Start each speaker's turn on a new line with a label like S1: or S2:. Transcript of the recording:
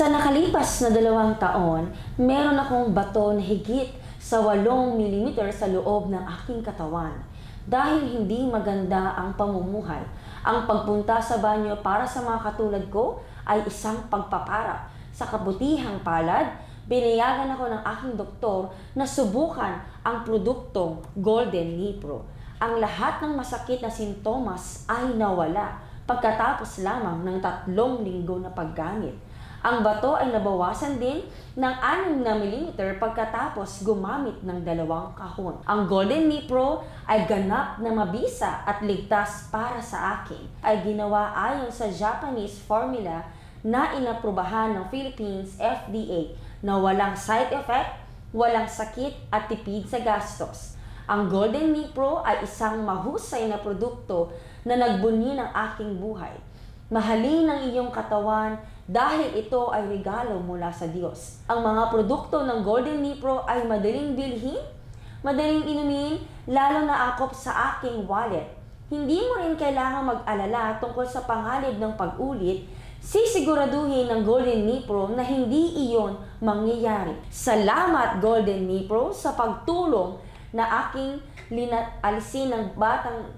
S1: Sa nakalipas na 2 taon, meron akong bato na higit sa 8 mm sa loob ng aking katawan. Dahil hindi maganda ang pamumuhay, ang pagpunta sa banyo para sa mga katulad ko ay isang pagpapara. Sa kabutihang palad, binayagan ako ng aking doktor na subukan ang produktong Golden Knee Pro. Ang lahat ng masakit na sintomas ay nawala pagkatapos lamang ng 3 linggo na paggamit. Ang bato ay nabawasan din ng 6 mm pagkatapos gumamit ng 2 kahon. Ang Golden Knee Pro ay ganap na mabisa at ligtas para sa akin. Ay ginawa ayon sa Japanese formula na inaprubahan ng Philippines FDA na walang side effect, walang sakit at tipid sa gastos. Ang Golden Knee Pro ay isang mahusay na produkto na nagbunyi ng aking buhay. Mahalin ang iyong katawan dahil ito ay regalo mula sa Diyos. Ang mga produkto ng Golden Knee Pro ay madaling bilhin, madaling inumin, lalo na akop sa aking wallet. Hindi mo rin kailangan mag-alala tungkol sa panganib ng pag-ulit. Sisiguraduhin ng Golden Knee Pro na hindi iyon mangyayari. Salamat Golden Knee Pro sa pagtulong na aking alisin ng batang